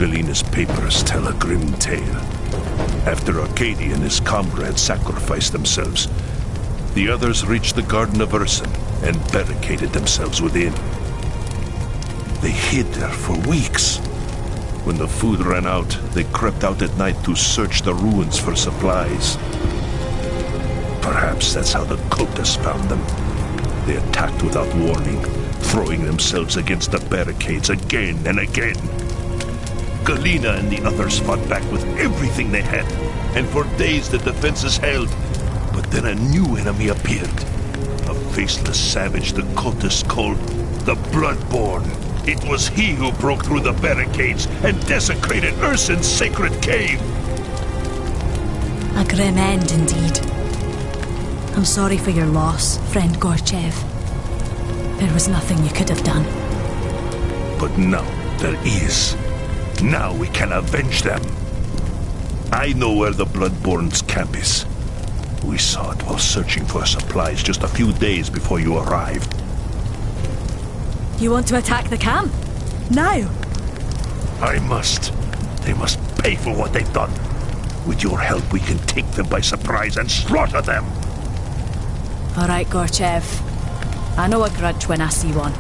Galina's papers tell a grim tale. After Arcadia and his comrades sacrificed themselves, the others reached the Garden of Urson and barricaded themselves within. They hid there for weeks. When the food ran out, they crept out at night to search the ruins for supplies. Perhaps that's how the cultists found them. They attacked without warning, throwing themselves against the barricades again and again. Galina and the others fought back with everything they had, and for days the defenses held. But then a new enemy appeared. A faceless savage the cultists called the Bloodborne. It was he who broke through the barricades and desecrated Urson's sacred cave. A grim end indeed. I'm sorry for your loss, friend Gorchev. There was nothing you could have done. But now there is. Now we can avenge them. I know where the Bloodborne's camp is. We saw it while searching for supplies just a few days before you arrived. You want to attack the camp? Now? I must. They must pay for what they've done. With your help, we can take them by surprise and slaughter them. All right, Gorchev. I know a grudge when I see one.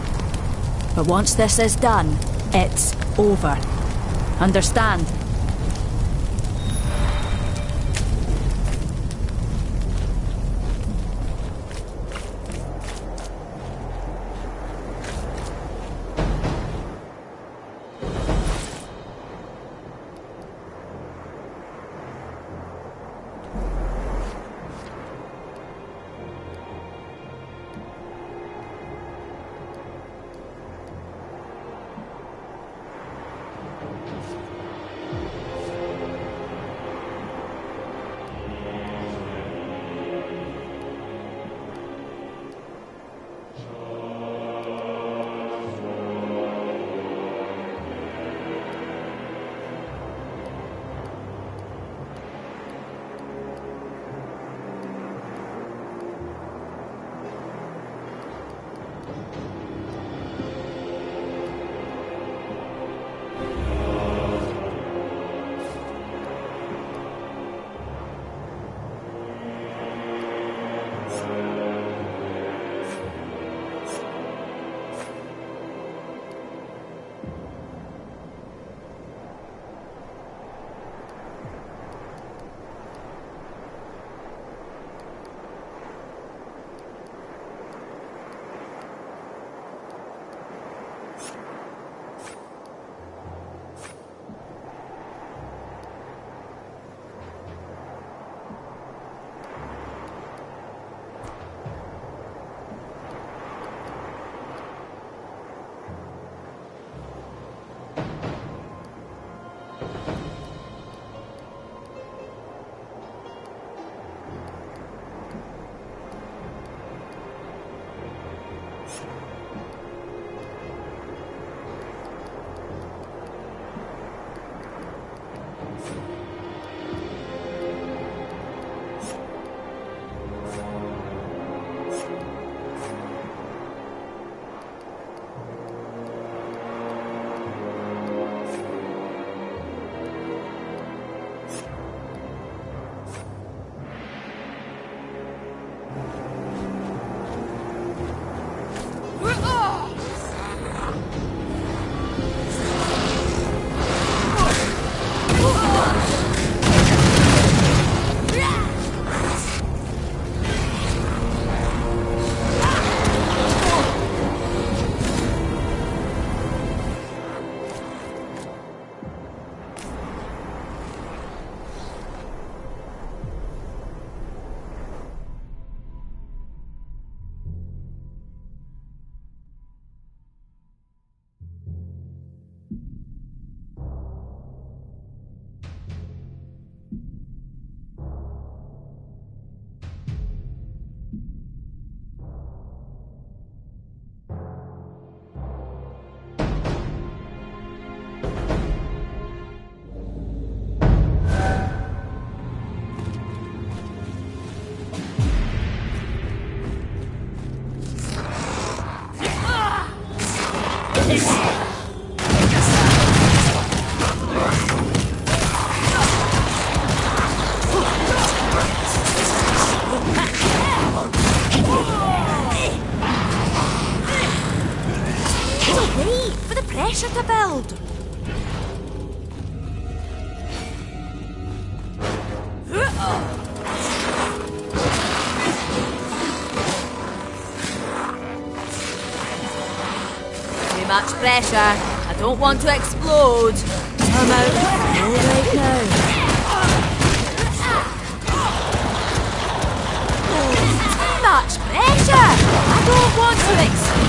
But once this is done, it's over. Understand? Wait for the pressure to build. Too much pressure. I don't want to explode. I'm out all right now. Too much pressure. I don't want to explode.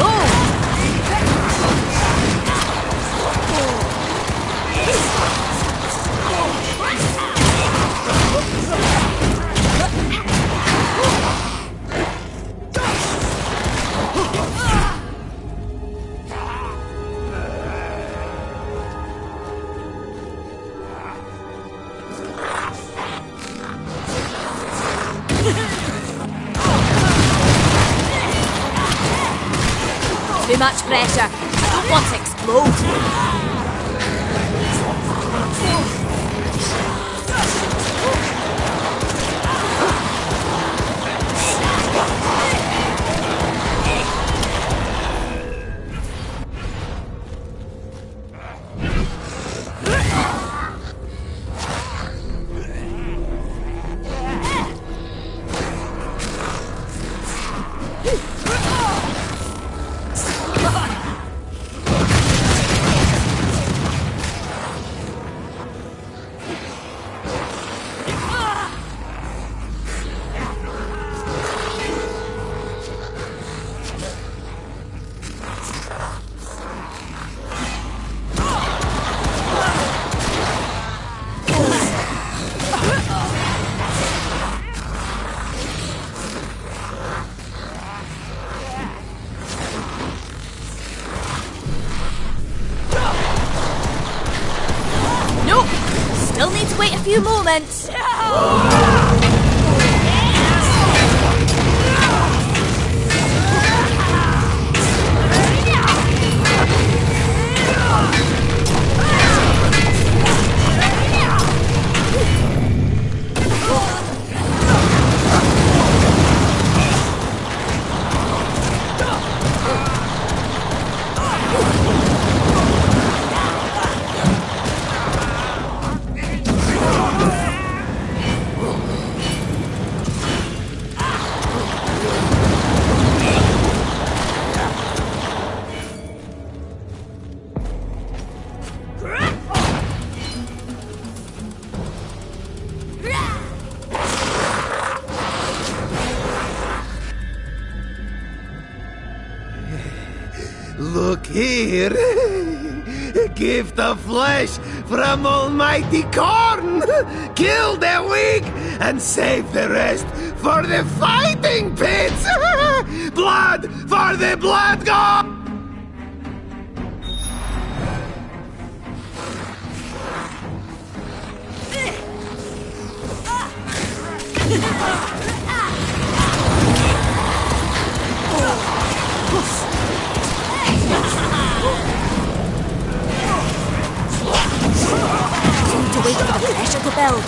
Too much pressure. I don't want to explode. Still need to wait a few moments. Look here! Gift of flesh from Almighty Corn! Kill the weak and save the rest for the fighting pits! Blood for the blood god! To wait for the pressure to build.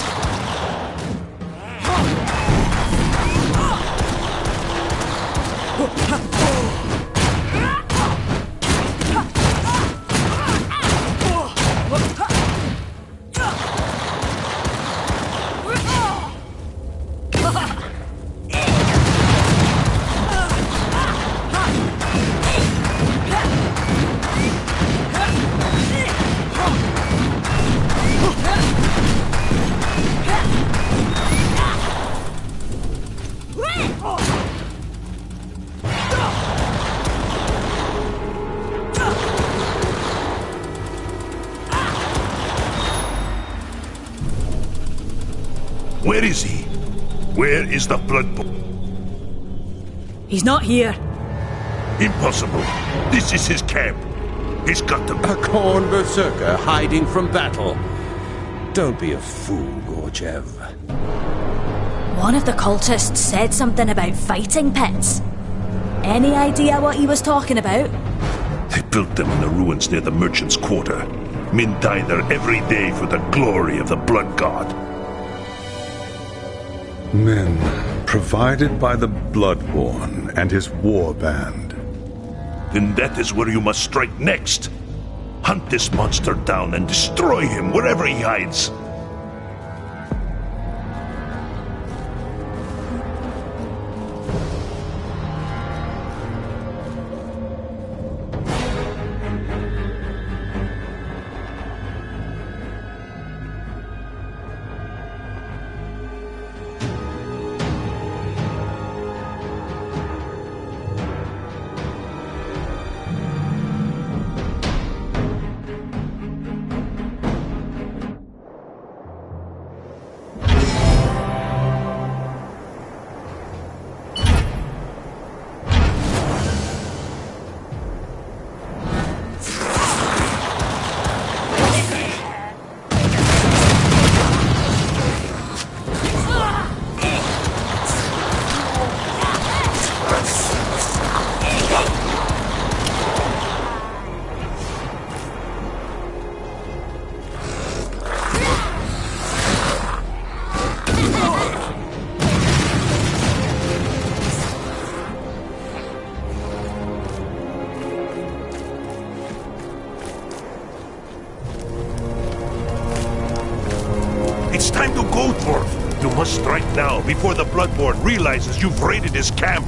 Where is he? Where is the Bloodborne? He's not here. Impossible. This is his camp. He's got to be. A Khorne berserker hiding from battle. Don't be a fool, Gorchev. One of the cultists said something about fighting pits. Any idea what he was talking about? They built them in the ruins near the merchant's quarter. Men die there every day for the glory of the blood god. Men provided by the Bloodborne and his war band. then that is where you must strike next. Hunt this monster down and destroy him wherever he hides. It's time to go, Dwarf. You must strike now, before the Bloodborne realizes you've raided his camp.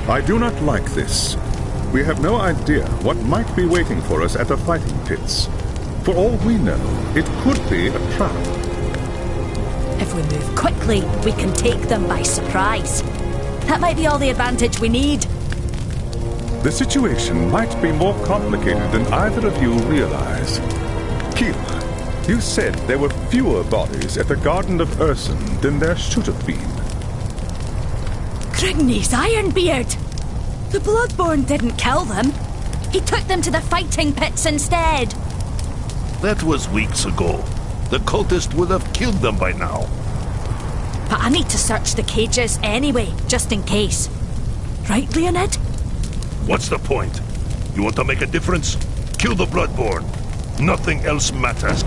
I do not like this. We have no idea what might be waiting for us at the fighting pits. For all we know, it could be a trap. If we move quickly, we can take them by surprise. That might be all the advantage we need. The situation might be more complicated than either of you realize. Kiel, you said there were fewer bodies at the Garden of Ursun than there should have been. Grigny's Ironbeard! The Bloodborne didn't kill them. He took them to the fighting pits instead. That was weeks ago. The cultist would have killed them by now. But I need to search the cages anyway, just in case. Right, Leonid? What's the point? You want to make a difference? Kill the Bloodborne. Nothing else matters.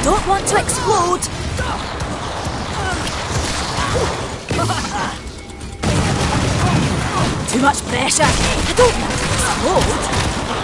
Don't want to explode! Too much pressure! I don't want to explode!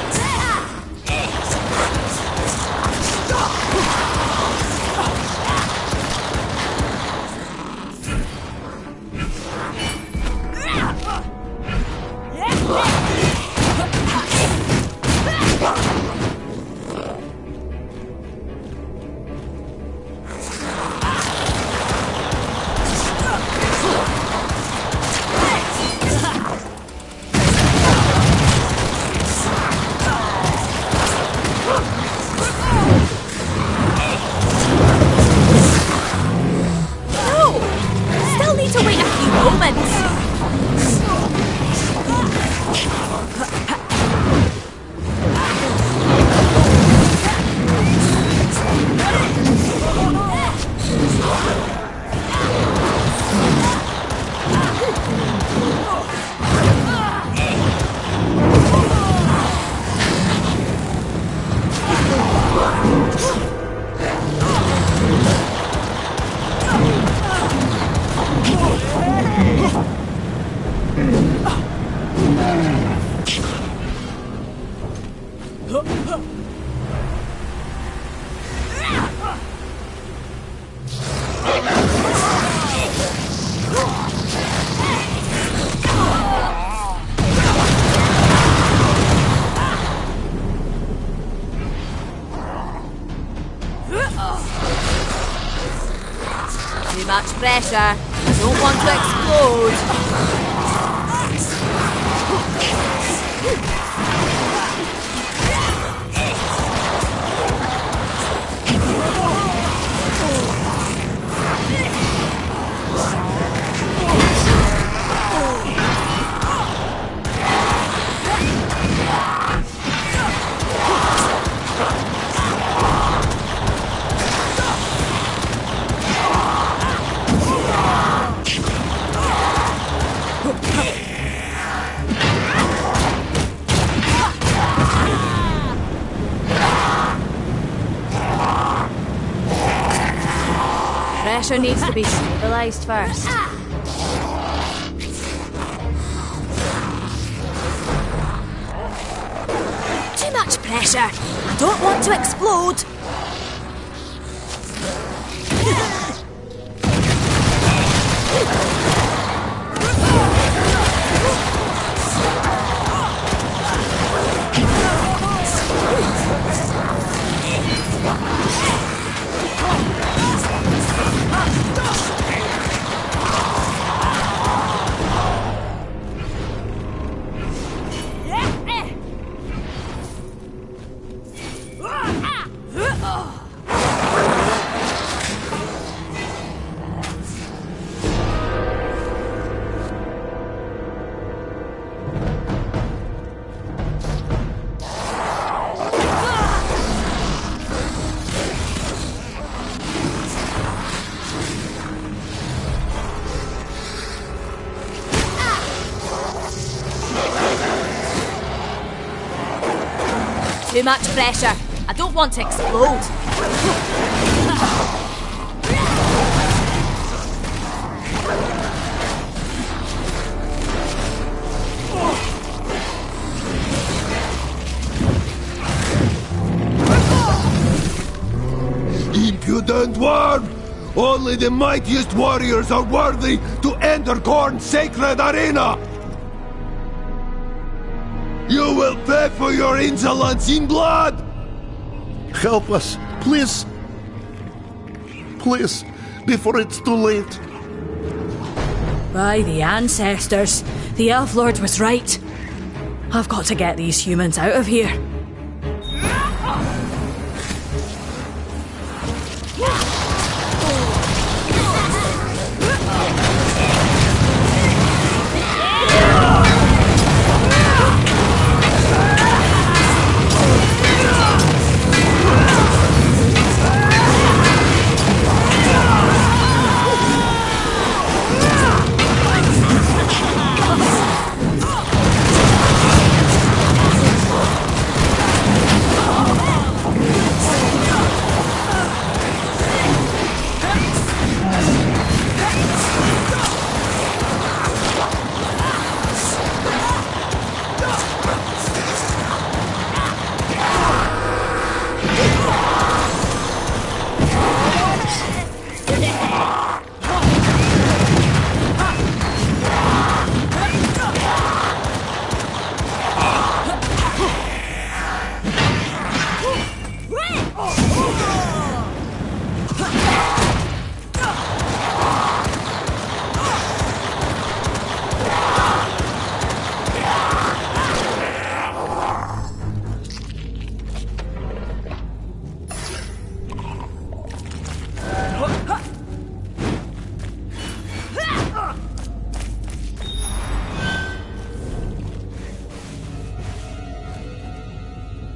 pressure. I don't want to explode. Pressure needs to be stabilised first. Too much pressure. I don't want to explode. Too much pressure. I don't want to explode. Impudent worm! Only the mightiest warriors are worthy to enter Khorne's sacred arena! You will pay for your insolence in blood! Help us, please. Please, before it's too late. By the ancestors, the Elf Lord was right. I've got to get these humans out of here.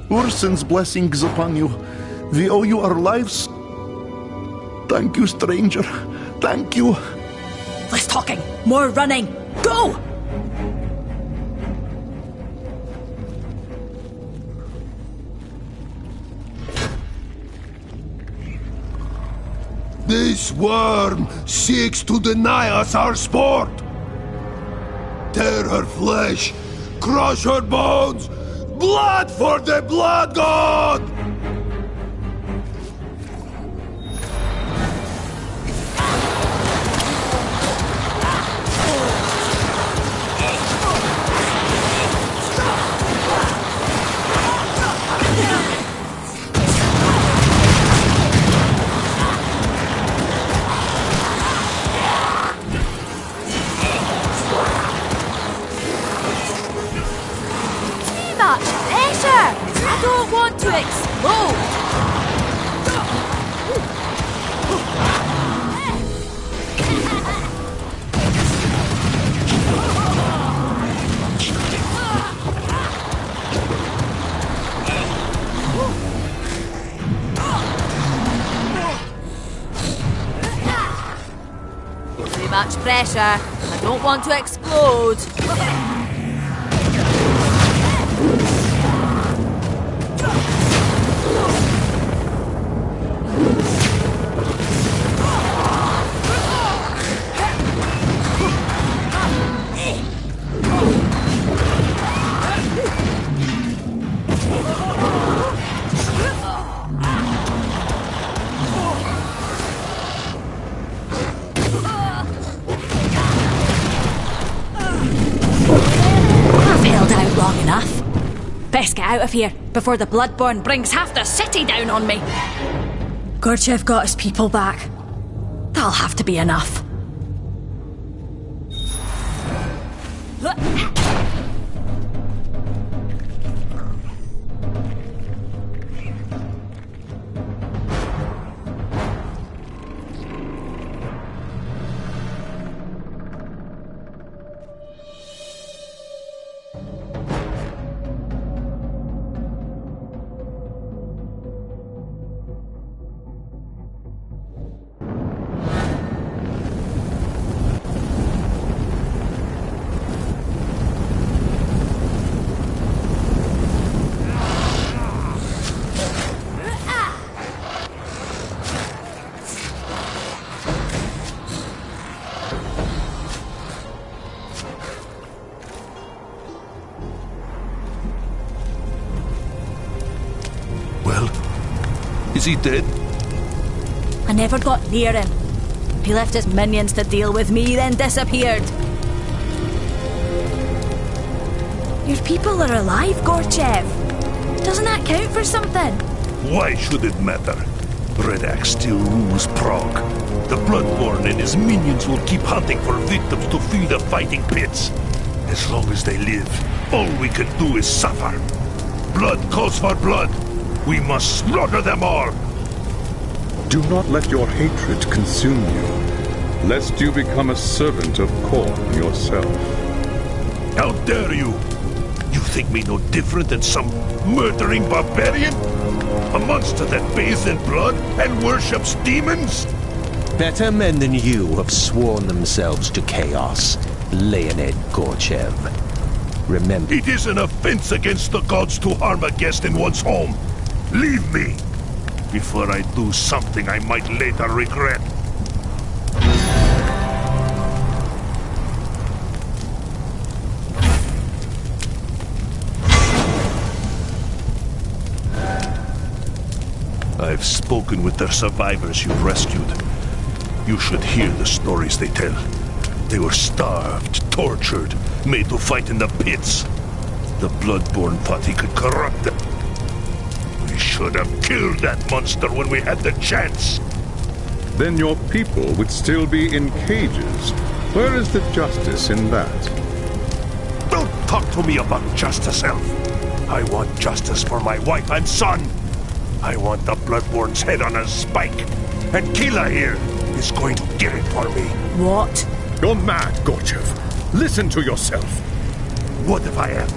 Ursen's blessings upon you. We owe you our lives. Thank you, stranger. Thank you. Less talking, more running. Go! This worm seeks to deny us our sport. Tear her flesh, crush her bones, blood for the blood god! don't want to explode! Too much pressure. I don't want to explode. Best get out of here before the Bloodborne brings half the city down on me. Gorchev got his people back. That'll have to be enough. Is he dead? I never got near him. He left his minions to deal with me, then disappeared. Your people are alive, Gorchev. Doesn't that count for something? Why should it matter? Red Axe still rules Prague. The Bloodborne and his minions will keep hunting for victims to feed the fighting pits. As long as they live, all we can do is suffer. Blood calls for blood. We must slaughter them all! Do not let your hatred consume you, lest you become a servant of Khorne yourself. How dare you! You think me no different than some murdering barbarian? A monster that bathes in blood and worships demons? Better men than you have sworn themselves to chaos, Leonid Gorchev. Remember... It is an offense against the gods to harm a guest in one's home. Leave me, before I do something I might later regret. I've spoken with the survivors you rescued. You should hear the stories they tell. They were starved, tortured, made to fight in the pits. The Bloodborne thought he could corrupt them. We should have killed that monster when we had the chance. Then your people would still be in cages. Where is the justice in that? Don't talk to me about justice, Elf. I want justice for my wife and son. I want the Bloodborne's head on a spike. And Kila here is going to get it for me. What? You're mad, Gorchev. Listen to yourself. What if I am?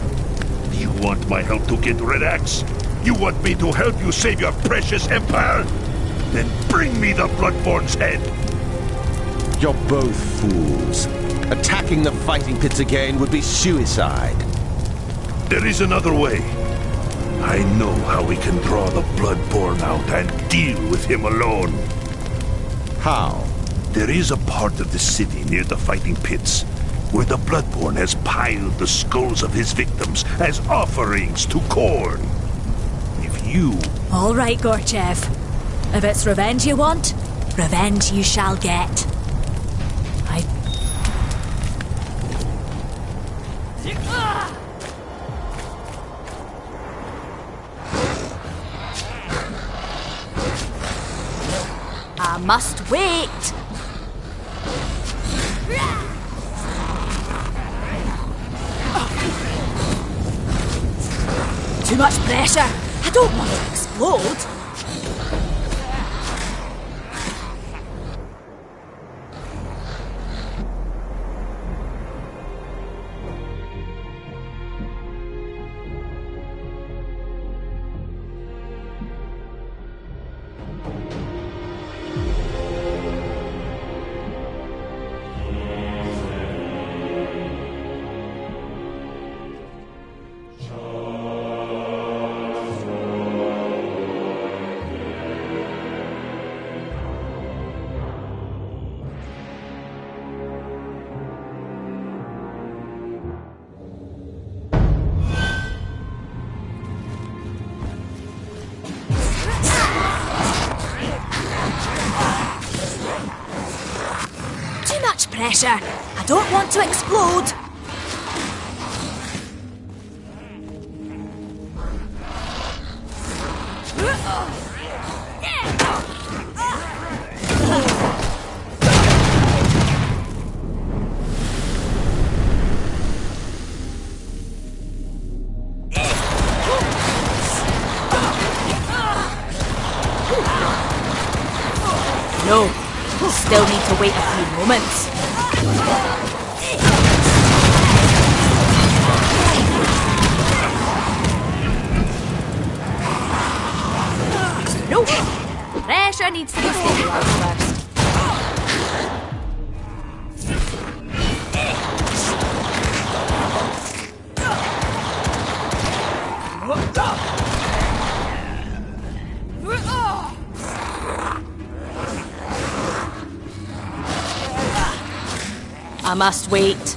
You want my help to get Red Axe? You want me to help you save your precious empire? Then bring me the Bloodborne's head. You're both fools. Attacking the fighting pits again would be suicide. There is another way. I know how we can draw the Bloodborne out and deal with him alone. How? There is a part of the city near the fighting pits where the Bloodborne has piled the skulls of his victims as offerings to Khorne. If you... All right, Gorchev. If it's revenge you want, revenge you shall get. I must wait. Too much pressure. I don't want to explode. Pressure. I don't want to explode. No, still need to wait a few moments. No! Pressure needs to be stabilised first. I must wait.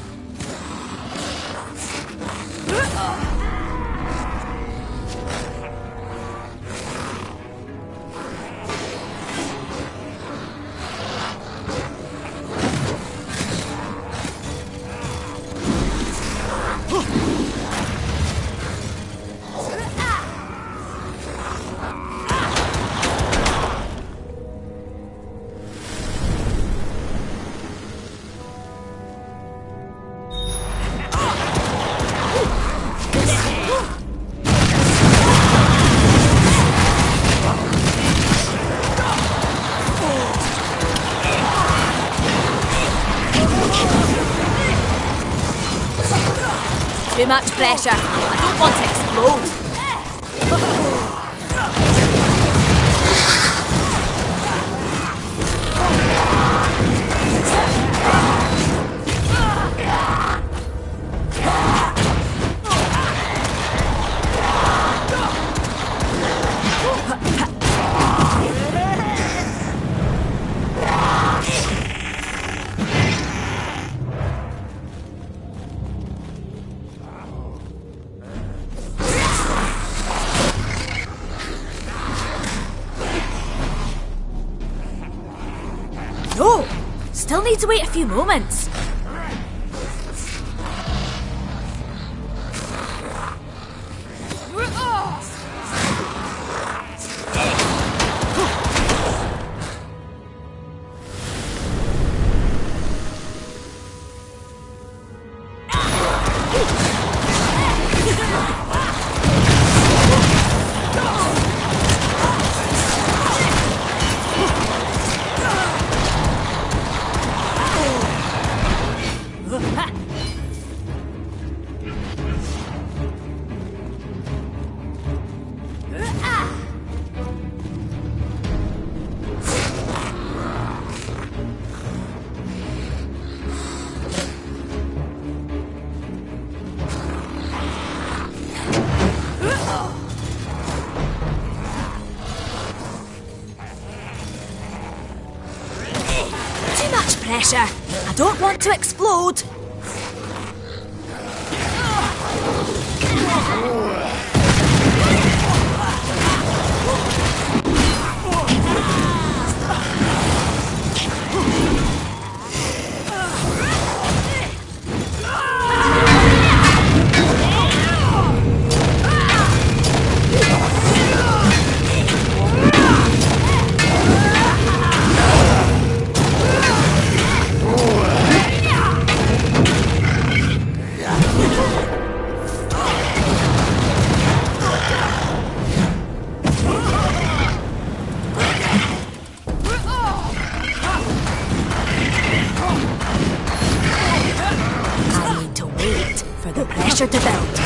Too much pressure. I don't want to explode. No! Still need to wait a few moments. Pressure. I don't want to explode. Pressure to build.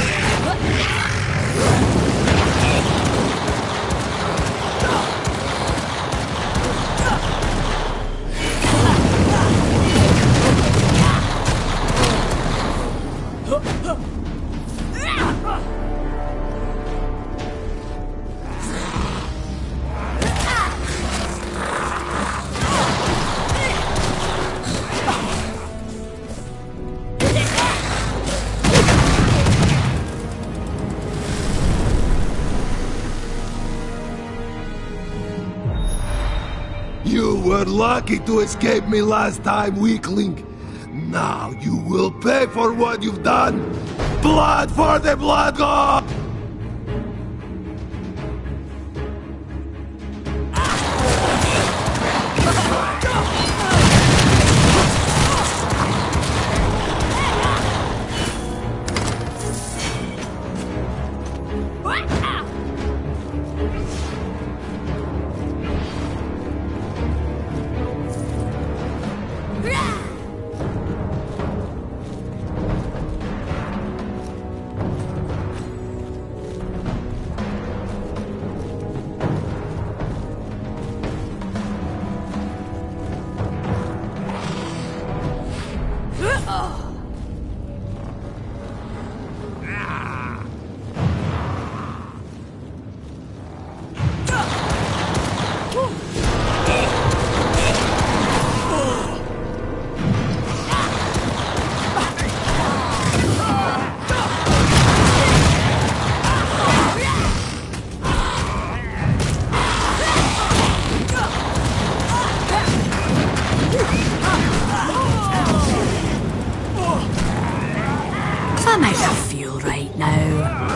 You were lucky to escape me last time, weakling. Now you will pay for what you've done. Blood for the blood god! I'm out of fuel right now.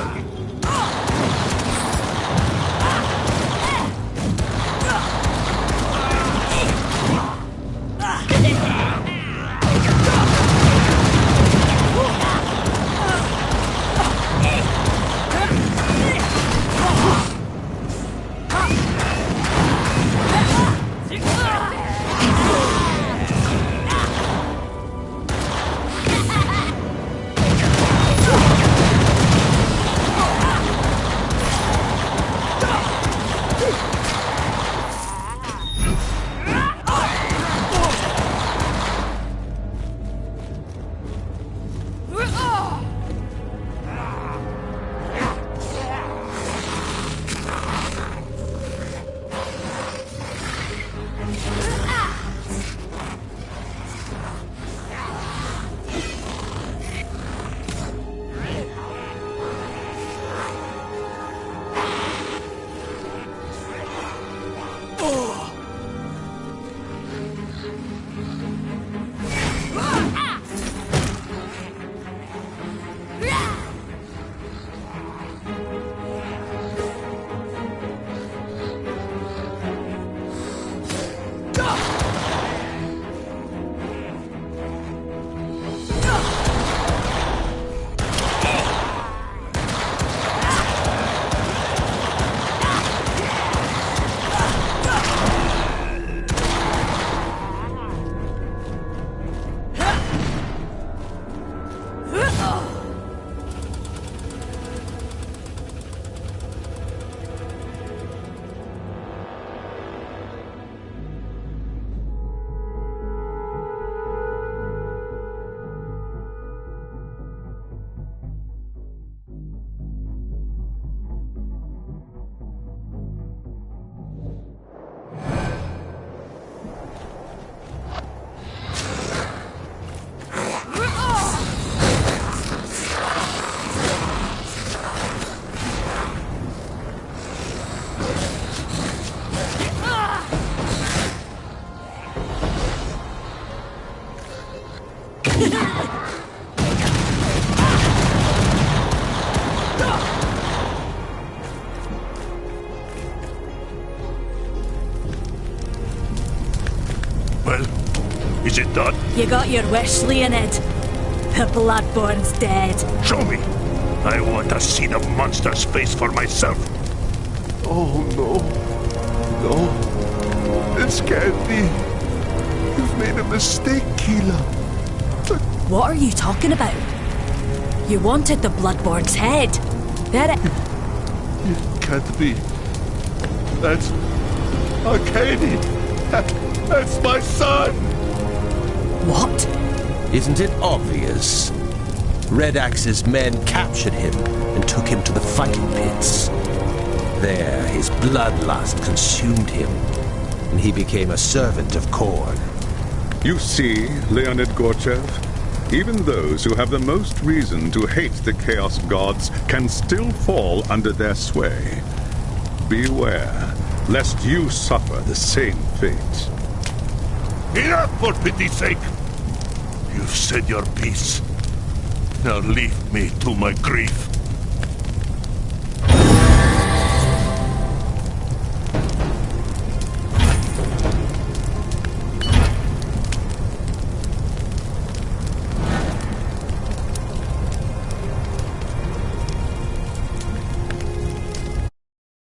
Well, is it done? You got your wish, Leonid. The Bloodborne's dead. Show me. I want to see the monster's face for myself. Oh no. No. This can't be. You've made a mistake, Keela. What are you talking about? You wanted the Bloodborne's head. There it... Can't be. That's... Arcady! That's my son! What? Isn't it obvious? Red Axe's men captured him and took him to the fighting pits. There, his bloodlust consumed him, and he became a servant of Khorne. You see, Leonid Gorchev? Even those who have the most reason to hate the Chaos Gods can still fall under their sway. Beware, lest you suffer the same fate. Enough, for pity's sake! You've said your piece. Now leave me to my grief.